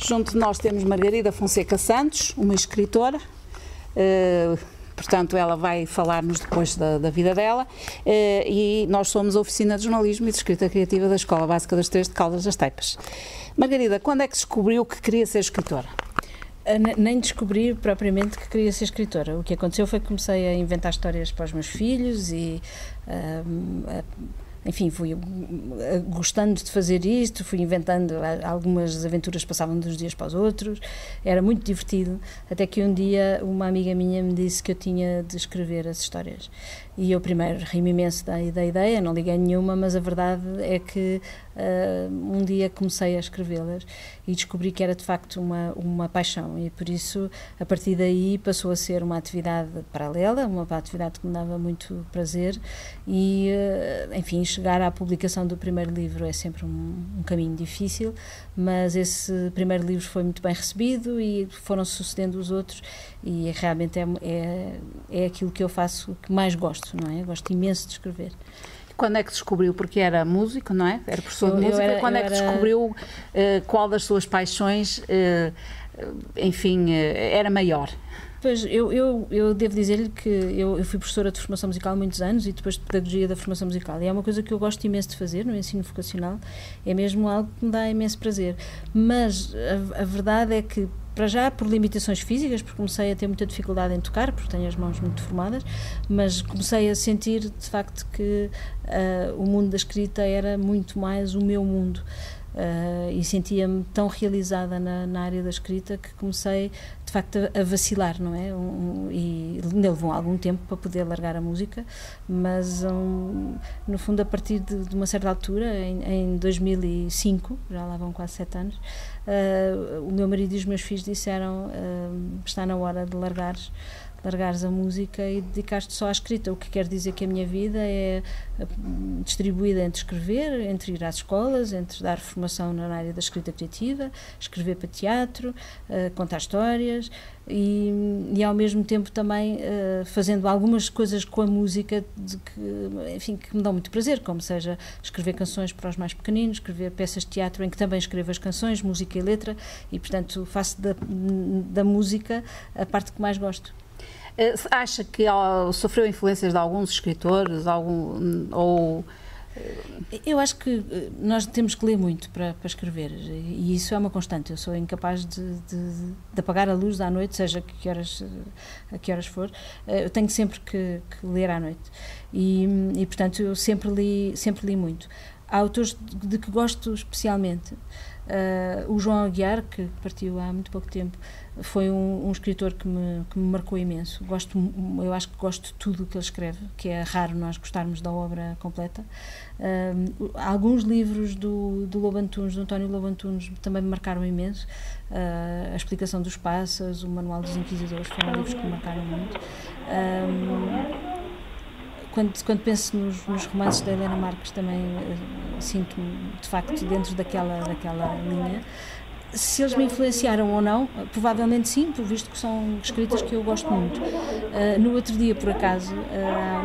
Junto de nós temos Margarida Fonseca Santos, uma escritora, portanto ela vai falar-nos depois da vida dela, e nós somos a Oficina de Jornalismo e de Escrita Criativa da Escola Básica das Três de Caldas das Teipas. Margarida, quando é que descobriu que queria ser escritora? Nem descobri propriamente que queria ser escritora. O que aconteceu foi que comecei a inventar histórias para os meus filhos e enfim, fui gostando de fazer isto, fui inventando, algumas aventuras passavam de uns dias para os outros, era muito divertido, até que um dia uma amiga minha me disse que eu tinha de escrever as histórias. E eu primeiro ri-me imenso da ideia, não liguei nenhuma, mas a verdade é que um dia comecei a escrevê-las e descobri que era de facto uma paixão, e por isso a partir daí passou a ser uma atividade paralela, uma atividade que me dava muito prazer, e enfim, chegar à publicação do primeiro livro é sempre um caminho difícil, mas esse primeiro livro foi muito bem recebido e foram sucedendo os outros, e realmente é aquilo que eu faço que mais gosto, não é? Eu gosto imenso de escrever. Quando é que descobriu? Porque era músico, não é? Era professor de música. Quando é que descobriu qual das suas paixões, enfim, era maior? Pois, eu devo dizer-lhe que eu fui professora de formação musical há muitos anos e depois de pedagogia da formação musical, e é uma coisa que eu gosto imenso de fazer no ensino vocacional, é mesmo algo que me dá imenso prazer, mas a verdade é que, para já, por limitações físicas, porque comecei a ter muita dificuldade em tocar, porque tenho as mãos muito deformadas, mas comecei a sentir, de facto, que o mundo da escrita era muito mais o meu mundo. E sentia-me tão realizada na área da escrita que comecei, de facto, a vacilar, não é? E levou algum tempo para poder largar a música, mas, no fundo, a partir de uma certa altura, em 2005, já lá vão quase 7 anos, o meu marido e os meus filhos disseram: está na hora de largares a música e dedicar-te só à escrita, o que quer dizer que a minha vida é distribuída entre escrever, entre ir às escolas, entre dar formação na área da escrita criativa, escrever para teatro, contar histórias e ao mesmo tempo também fazendo algumas coisas com a música que me dão muito prazer, como seja escrever canções para os mais pequeninos, escrever peças de teatro em que também escrevo as canções, música e letra, e portanto faço da música a parte que mais gosto. Acha que sofreu influências de alguns escritores, Eu acho que nós temos que ler muito para escrever, e isso é uma constante. Eu sou incapaz de apagar a luz à noite, seja a que horas for. Eu tenho sempre que ler à noite e portanto eu sempre li muito. Há autores de que gosto especialmente. O João Aguiar, que partiu há muito pouco tempo, foi um escritor que me marcou imenso. Eu acho que gosto de tudo o que ele escreve, que é raro nós gostarmos da obra completa. Alguns livros do Lobo Antunes, do António Lobo Antunes, também me marcaram imenso. A Explicação dos Pássaros, o Manual dos Inquisidores, foram livros que me marcaram muito. Quando penso nos romances da Helena Marques, também sinto-me, de facto, dentro daquela linha. Se eles me influenciaram ou não, provavelmente sim, visto que são escritas que eu gosto muito. No outro dia, por acaso,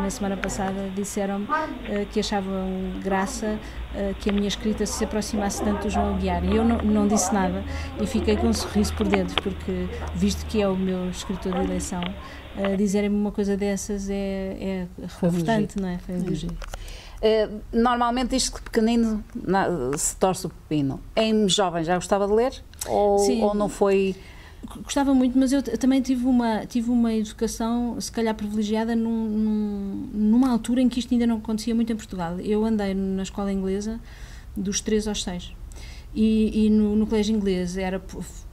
na semana passada, disseram-me que achavam graça que a minha escrita se aproximasse tanto do João Aguiar, e eu não disse nada e fiquei com um sorriso por dentro, porque, visto que é o meu escritor de eleição, dizerem-me uma coisa dessas é reconfortante, não é? Foi um elogio. Normalmente diz que pequenino se torce o pepino. Em jovem já gostava de ler? Ou não foi? Gostava muito, mas eu também tive uma educação, se calhar privilegiada, numa altura em que isto ainda não acontecia muito em Portugal. Eu andei na escola inglesa dos 3 aos 6. E no colégio inglês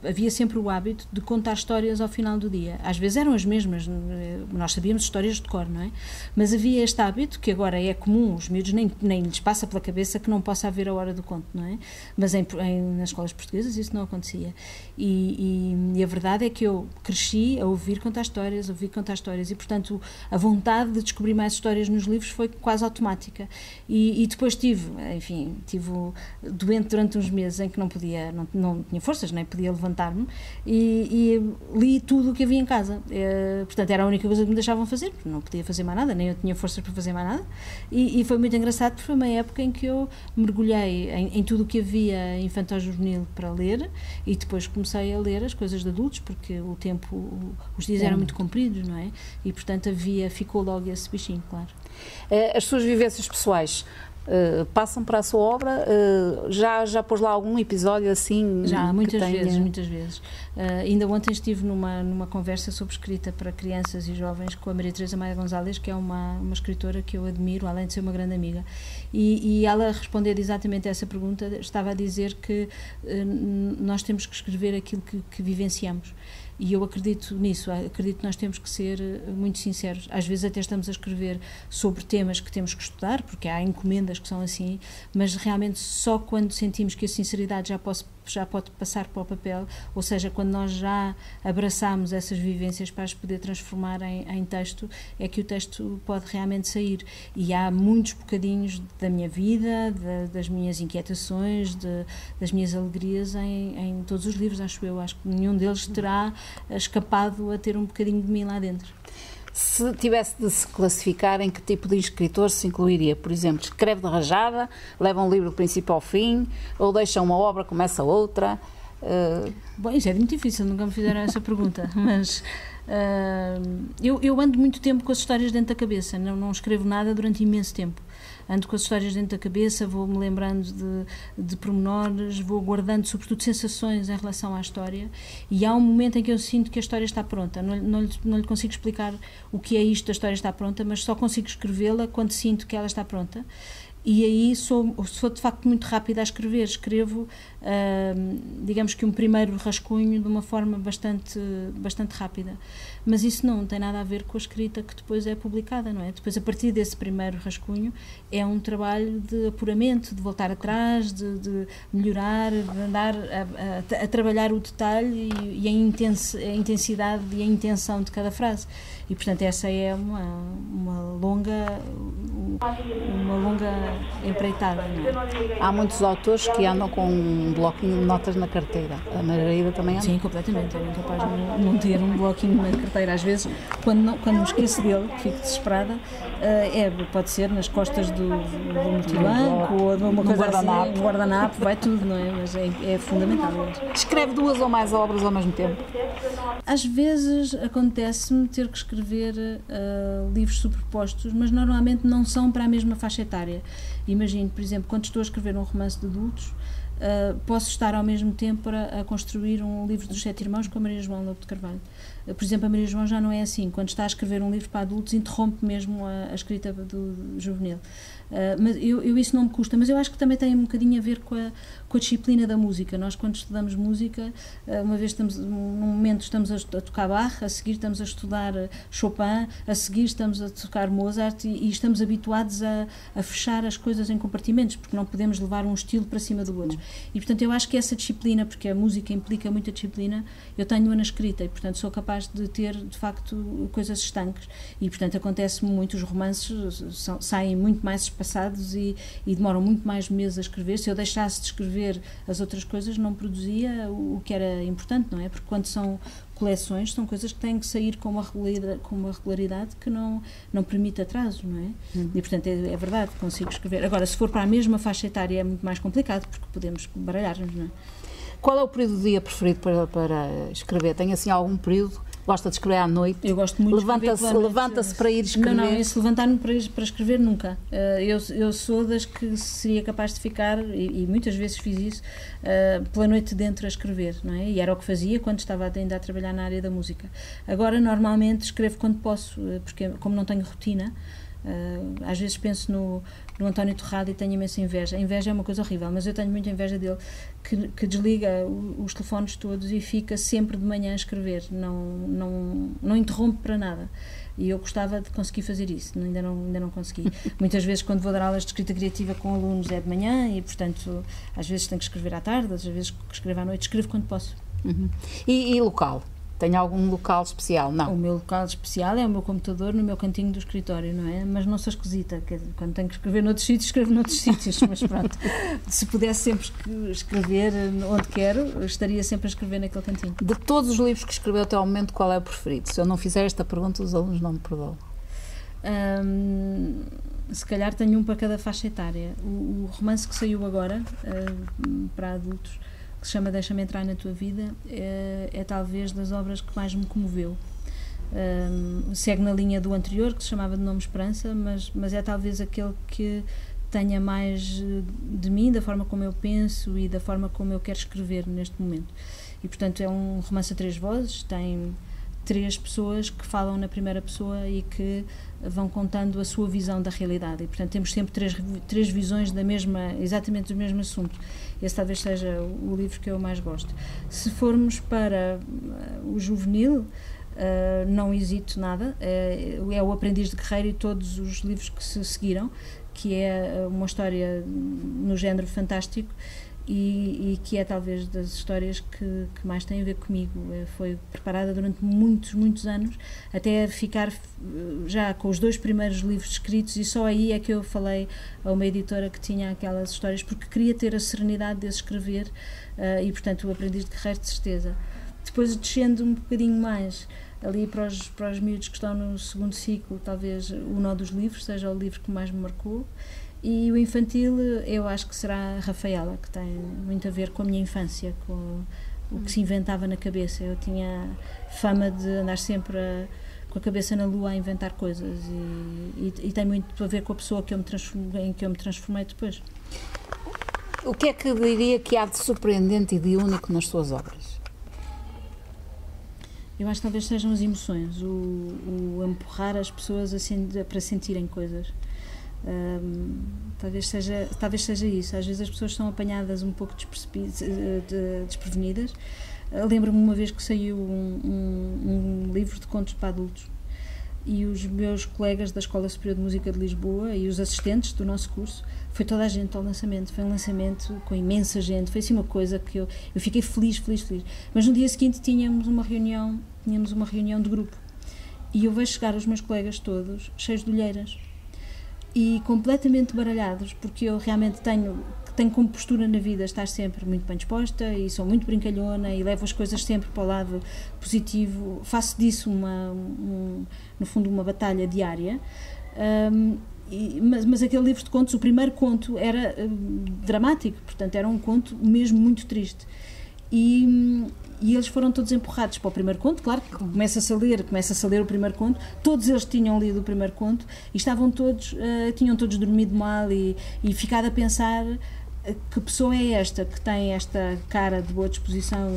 havia sempre o hábito de contar histórias ao final do dia. Às vezes eram as mesmas, nós sabíamos histórias de cor, não é? Mas havia este hábito, que agora é comum, os miúdos nem lhes passa pela cabeça que não possa haver a hora do conto, não é? Mas nas escolas portuguesas isso não acontecia. E a verdade é que eu cresci a ouvir contar histórias, e portanto a vontade de descobrir mais histórias nos livros foi quase automática. E depois tive doente durante uns meses, mas em que não tinha forças, nem podia levantar-me, e li tudo o que havia em casa. Portanto, era a única coisa que me deixavam fazer, porque não podia fazer mais nada, nem eu tinha forças para fazer mais nada, e foi muito engraçado, porque foi uma época em que eu mergulhei em tudo o que havia infantil-juvenil para ler, e depois comecei a ler as coisas de adultos, porque os dias eram muito compridos, não é? E, portanto, ficou logo esse bichinho, claro. As suas vivências pessoais passam para a sua obra? Já pôs lá algum episódio assim? Já, muitas vezes. Ainda ontem estive numa conversa sobre escrita para crianças e jovens com a Maria Teresa Maia Gonzalez, que é uma escritora que eu admiro, além de ser uma grande amiga, e ela, respondendo exatamente a essa pergunta, estava a dizer que nós temos que escrever aquilo que vivenciamos. E eu acredito nisso, acredito que nós temos que ser muito sinceros. Às vezes até estamos a escrever sobre temas que temos que estudar, porque há encomendas que são assim, mas realmente só quando sentimos que a sinceridade já pode passar para o papel, ou seja, quando nós já abraçamos essas vivências para as poder transformar em texto, é que o texto pode realmente sair. E há muitos bocadinhos da minha vida, das minhas inquietações, das minhas alegrias em todos os livros, acho eu. Acho que nenhum deles terá escapado a ter um bocadinho de mim lá dentro. Se tivesse de se classificar, em que tipo de escritor se incluiria? Por exemplo, escreve de rajada, leva um livro do princípio ao fim, ou deixa uma obra, começa outra? Bom, isso é muito difícil, nunca me fizeram essa pergunta, mas eu ando muito tempo com as histórias dentro da cabeça, não escrevo nada durante imenso tempo. Ando com as histórias dentro da cabeça, vou-me lembrando de pormenores, vou guardando sobretudo sensações em relação à história, e há um momento em que eu sinto que a história está pronta. Não lhe consigo explicar o que é isto, a história está pronta, mas só consigo escrevê-la quando sinto que ela está pronta. E aí sou de facto muito rápida a escrever. Escrevo, digamos que um primeiro rascunho de uma forma bastante rápida. Mas isso não tem nada a ver com a escrita que depois é publicada, não é? Depois, a partir desse primeiro rascunho, é um trabalho de apuramento, de voltar atrás, de melhorar, de andar a trabalhar o detalhe e a intensidade e a intenção de cada frase. E, portanto, essa é uma longa empreitada. Não é? Há muitos autores que andam com um bloquinho de notas na carteira. A Margarida também anda? Sim, completamente. Eu incapaz de não ter um bloquinho na carteira. Às vezes, quando me esqueço dele, fico desesperada, pode ser nas costas do multibanco ou de uma coisa assim, um guardanapo, vai tudo, não é? Mas é fundamental. Escreve 2 ou mais obras ao mesmo tempo? Às vezes acontece-me ter que escrever livros superpostos, mas normalmente não são para a mesma faixa etária. Imagino, por exemplo, quando estou a escrever um romance de adultos, posso estar ao mesmo tempo a construir um livro dos 7 irmãos com a Maria João Lobo de Carvalho. Por exemplo, a Maria João já não é assim. Quando está a escrever um livro para adultos, interrompe mesmo a escrita do juvenil. Mas isso não me custa, mas eu acho que também tem um bocadinho a ver com a disciplina da música. Nós, quando estudamos música, uma vez num momento estamos a tocar Bach, a seguir estamos a estudar Chopin, a seguir estamos a tocar Mozart e estamos habituados a fechar as coisas em compartimentos, porque não podemos levar um estilo para cima do outro. E, portanto, eu acho que essa disciplina, porque a música implica muita disciplina, eu tenho-a na escrita e, portanto, sou capaz de ter, de facto, coisas estanques. E, portanto, acontece-me muito, os romances saem muito mais espaçados e demoram muito mais meses a escrever. Se eu deixasse de escrever as outras coisas, não produzia o que era importante, não é? Porque quando são coleções, são coisas que têm que sair com uma regularidade que não permite atraso, não é? E, portanto, é verdade, consigo escrever. Agora, se for para a mesma faixa etária, é muito mais complicado, porque podemos baralhar-nos, não é? Qual é o período do dia preferido para escrever? Tem assim algum período? Gosta de escrever à noite? Eu gosto muito de escrever. Levanta-se para ir escrever? Não, esse levantar-me para escrever nunca. Eu sou das que seria capaz de ficar, e muitas vezes fiz isso, pela noite dentro a escrever, não é? E era o que fazia quando estava ainda a trabalhar na área da música. Agora, normalmente, escrevo quando posso, porque como não tenho rotina, às vezes penso no António Torrado e tenho imensa inveja. A inveja é uma coisa horrível, mas eu tenho muita inveja dele, que desliga os telefones todos e fica sempre de manhã a escrever, não interrompe para nada. E eu gostava de conseguir fazer isso, ainda não consegui. Muitas vezes, quando vou dar aulas de escrita criativa com alunos, é de manhã e, portanto, às vezes tenho que escrever à tarde, às vezes escrevo à noite, escrevo quando posso. E local? Tem algum local especial? Não. O meu local especial é o meu computador no meu cantinho do escritório, não é? Mas não sou esquisita, quer dizer, quando tenho que escrever noutros sítios, escrevo noutros sítios, mas pronto, se pudesse sempre escrever onde quero, estaria sempre a escrever naquele cantinho. De todos os livros que escreveu até ao momento, qual é o preferido? Se eu não fizer esta pergunta, os alunos não me perdoam. Se calhar tenho um para cada faixa etária. O romance que saiu agora, para adultos, que se chama Deixa-me Entrar na Tua Vida, é talvez das obras que mais me comoveu. Segue na linha do anterior, que se chamava de Nome Esperança, mas é talvez aquele que tenha mais de mim, da forma como eu penso e da forma como eu quero escrever neste momento. E, portanto, é um romance a 3 vozes, tem 3 pessoas que falam na primeira pessoa e que vão contando a sua visão da realidade. E, portanto, temos sempre 3 visões exatamente do mesmo assunto. Esse talvez seja o livro que eu mais gosto. Se formos para o juvenil, não hesito nada. É o Aprendiz de Guerreiro e todos os livros que se seguiram, que é uma história no género fantástico e que é talvez das histórias que mais têm a ver comigo. Foi preparada durante muitos anos, até ficar já com os 2 primeiros livros escritos, e só aí é que eu falei a uma editora que tinha aquelas histórias, porque queria ter a serenidade de escrever, e portanto o Aprendiz de Guerreiro, de certeza. Depois, descendo um bocadinho mais ali para os miúdos que estão no 2º ciclo, talvez O Nó dos Livros seja o livro que mais me marcou. E o infantil, eu acho que será a Rafaela, que tem muito a ver com a minha infância, com o que se inventava na cabeça. Eu tinha fama de andar sempre com a cabeça na lua a inventar coisas, e tem muito a ver com a pessoa em que eu me transformei depois. O que é que diria que há de surpreendente e de único nas suas obras? Eu acho que talvez sejam as emoções, o empurrar as pessoas para sentirem coisas. Talvez seja isso. Às vezes as pessoas são apanhadas um pouco desprevenidas. Lembro-me uma vez que saiu um livro de contos para adultos, e os meus colegas da Escola Superior de Música de Lisboa e os assistentes do nosso curso, foi toda a gente ao lançamento. Foi um lançamento com imensa gente, foi assim uma coisa que eu fiquei feliz. Mas no dia seguinte tínhamos uma reunião de grupo, e eu vejo chegar os meus colegas todos cheios de olheiras e completamente baralhados, porque eu realmente tenho como postura na vida estar sempre muito bem disposta, e sou muito brincalhona e levo as coisas sempre para o lado positivo. Faço disso no fundo uma batalha diária, mas aquele livro de contos, o primeiro conto era dramático, portanto era um conto mesmo muito triste, e eles foram todos empurrados para o primeiro conto. Claro que começa-se a ler o primeiro conto, todos eles tinham lido o primeiro conto e tinham todos dormido mal e ficado a pensar: que pessoa é esta que tem esta cara de boa disposição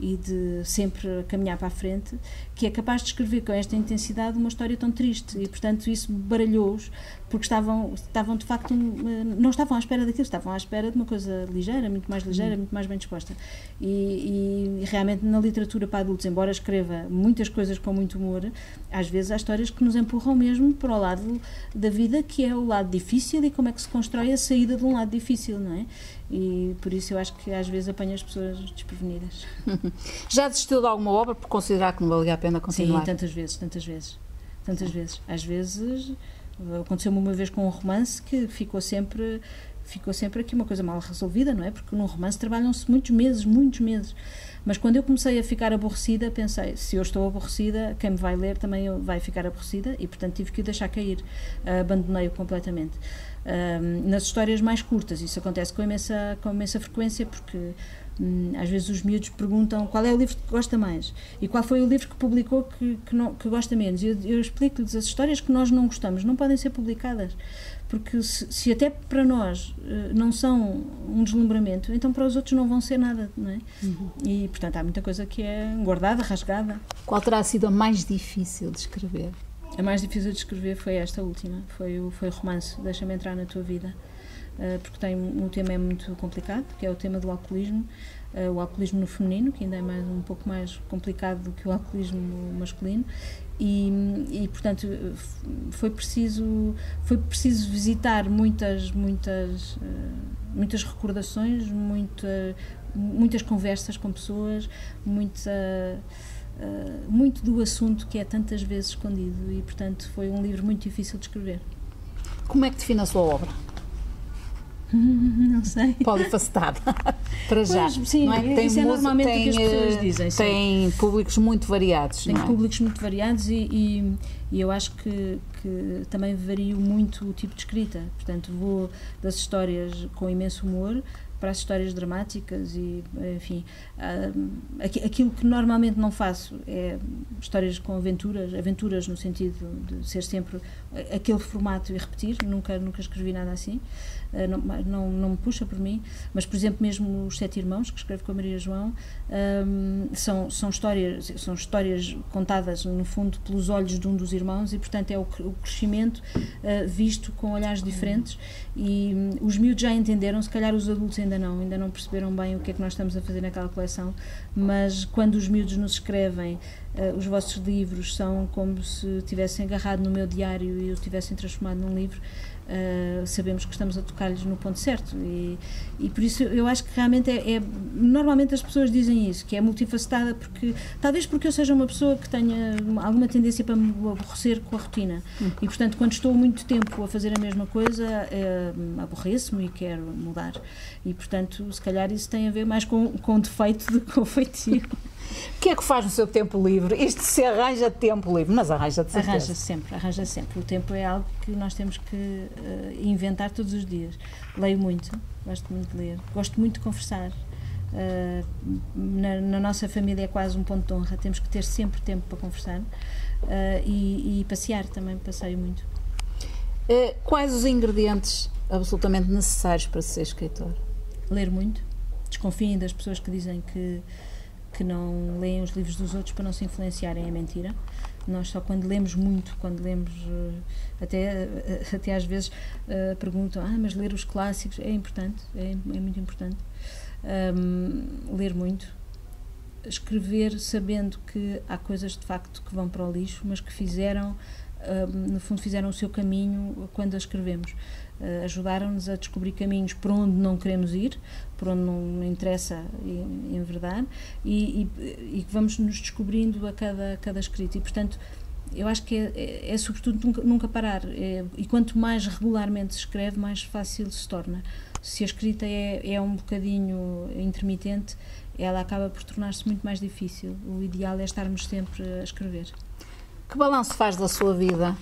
e de sempre caminhar para a frente, que é capaz de escrever com esta intensidade uma história tão triste? E portanto isso baralhou-os, porque estavam de facto, não estavam à espera daquilo, estavam à espera de uma coisa ligeira, muito mais ligeira, muito mais bem disposta. E realmente na literatura para adultos, embora escreva muitas coisas com muito humor, às vezes há histórias que nos empurram mesmo para o lado da vida, que é o lado difícil, e como é que se constrói a saída de um lado difícil, não é? E por isso eu acho que às vezes apanho as pessoas desprevenidas. Já desistiu de alguma obra por considerar que não valia a pena continuar? Sim, tantas vezes. Às vezes aconteceu-me uma vez com um romance que ficou sempre aqui uma coisa mal resolvida, não é? Porque num romance trabalham-se muitos meses. Mas quando eu comecei a ficar aborrecida, pensei: se eu estou aborrecida, quem me vai ler também vai ficar aborrecida, e portanto tive que o deixar cair. Abandonei-o completamente. Nas histórias mais curtas isso acontece com imensa frequência, porque às vezes os miúdos perguntam qual é o livro que gosta mais e qual foi o livro que publicou que gosta menos, e eu explico-lhes: as histórias que nós não gostamos não podem ser publicadas, porque se até para nós não são um deslumbramento, então para os outros não vão ser nada, não é? E portanto há muita coisa que é guardada, rasgada. Qual terá sido a mais difícil de escrever? A mais difícil de escrever foi esta última, foi o romance Deixa-me Entrar na Tua Vida, porque o tema é muito complicado, que é o tema do alcoolismo, o alcoolismo no feminino, que ainda é um pouco mais complicado do que o alcoolismo masculino, e portanto foi preciso visitar muitas recordações, muitas conversas com pessoas, muito do assunto que é tantas vezes escondido, e portanto foi um livro muito difícil de escrever. Como é que define a sua obra? Não sei. Polifacetada, para já. Pois, sim, não é? Tem isso é normalmente o que as pessoas dizem. Tem públicos muito variados. Tem públicos muito variados e eu acho que também vario muito o tipo de escrita. Portanto, vou das histórias com imenso humor para as histórias dramáticas e, enfim, aquilo que normalmente não faço é histórias com aventuras no sentido de ser sempre aquele formato e repetir, nunca escrevi nada assim, não me puxa por mim, mas, por exemplo, mesmo Os Sete Irmãos, que escrevo com a Maria João, são histórias contadas, no fundo, pelos olhos de um dos irmãos, e, portanto, é o crescimento visto com olhares diferentes, e os miúdos já entenderam, se calhar os adultos ainda não perceberam bem o que é que nós estamos a fazer naquela coleção, mas quando os miúdos nos escrevem, os vossos livros são como se tivessem agarrado no meu diário e o tivessem transformado num livro, sabemos que estamos a tocar-lhes no ponto certo, e por isso eu acho que realmente normalmente as pessoas dizem isso, que é multifacetada, talvez porque eu seja uma pessoa que tenha alguma tendência para me aborrecer com a rotina, e portanto quando estou muito tempo a fazer a mesma coisa, aborreço-me e quero mudar, e portanto se calhar isso tem a ver mais com defeito do que com feitio. O que é que faz no seu tempo livre? Isto se arranja tempo livre, mas arranja de certeza. Arranja sempre. O tempo é algo que nós temos que inventar todos os dias. Leio muito, gosto muito de ler, gosto muito de conversar. Na nossa família é quase um ponto de honra, temos que ter sempre tempo para conversar, e passear também, passeio muito. Quais os ingredientes absolutamente necessários para ser escritor? Ler muito. Desconfiem das pessoas que dizem que não leem os livros dos outros para não se influenciarem, é mentira. Nós só quando lemos muito, até às vezes perguntam, mas ler os clássicos é importante, é muito importante. Ler muito, escrever sabendo que há coisas de facto que vão para o lixo, mas que no fundo fizeram o seu caminho quando as escrevemos. Ajudaram-nos a descobrir caminhos por onde não queremos ir, por onde não interessa em verdade, e que vamos nos descobrindo a cada escrita, e portanto eu acho que é sobretudo nunca parar, e quanto mais regularmente se escreve, mais fácil se torna. Se a escrita é um bocadinho intermitente, ela acaba por tornar-se muito mais difícil. O ideal é estarmos sempre a escrever. Que balanço faz da sua vida?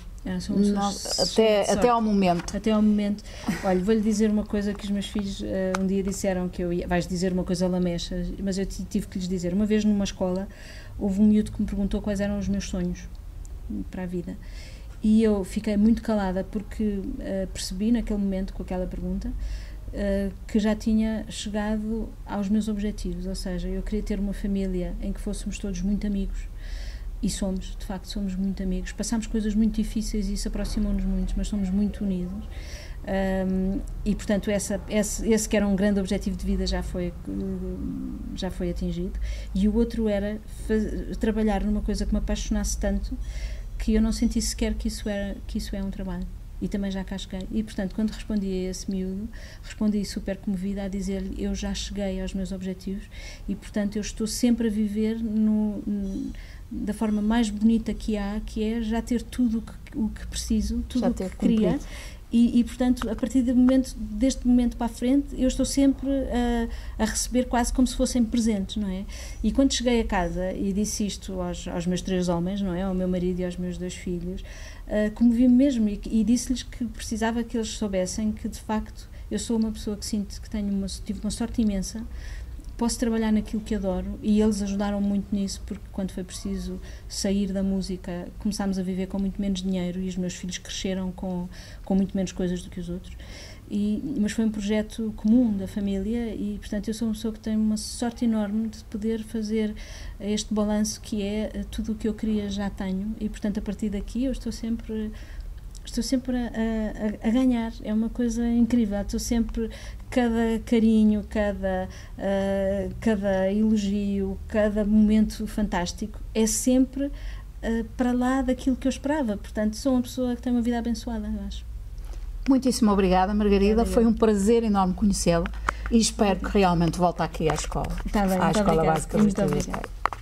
Até ao momento. Até ao momento. Olha, vou-lhe dizer uma coisa que os meus filhos um dia disseram que eu ia. Vais dizer uma coisa lamecha, mas eu tive que lhes dizer. Uma vez numa escola, houve um miúdo que me perguntou quais eram os meus sonhos para a vida. E eu fiquei muito calada porque percebi naquele momento, com aquela pergunta, que já tinha chegado aos meus objetivos. Ou seja, eu queria ter uma família em que fôssemos todos muito amigos. E de facto somos muito amigos, passámos coisas muito difíceis e isso aproximou-nos muito, mas somos muito unidos, e portanto esse que era um grande objetivo de vida já foi atingido, e o outro era trabalhar numa coisa que me apaixonasse tanto que eu não senti sequer que isso é um trabalho, e também já cá cheguei, e portanto quando respondi a esse miúdo, respondi super comovida a dizer-lhe, eu já cheguei aos meus objetivos, e portanto eu estou sempre a viver da forma mais bonita que há, que é já ter tudo o que preciso, tudo o que queria, e portanto a partir deste momento para a frente eu estou sempre a receber quase como se fossem presentes, não é? E quando cheguei a casa e disse isto aos meus 3 homens, não é? Ao meu marido e aos meus 2 filhos, comovi-me mesmo e disse-lhes que precisava que eles soubessem que de facto eu sou uma pessoa que sinto que tive uma sorte imensa, posso trabalhar naquilo que adoro, e eles ajudaram muito nisso, porque quando foi preciso sair da música começámos a viver com muito menos dinheiro e os meus filhos cresceram com muito menos coisas do que os outros, mas foi um projeto comum da família, e portanto eu sou uma pessoa que tem uma sorte enorme de poder fazer este balanço que é tudo o que eu queria já tenho, e portanto a partir daqui eu estou sempre a ganhar, é uma coisa incrível, estou sempre, cada carinho, cada elogio, cada momento fantástico é sempre para lá daquilo que eu esperava, portanto sou uma pessoa que tem uma vida abençoada, eu acho. Muitíssimo obrigada, Margarida, foi um prazer enorme conhecê-la. e espero que realmente volte aqui à escola. Está bem, à muito Escola obrigada. Básica das Muito Três obrigada. Esteipas.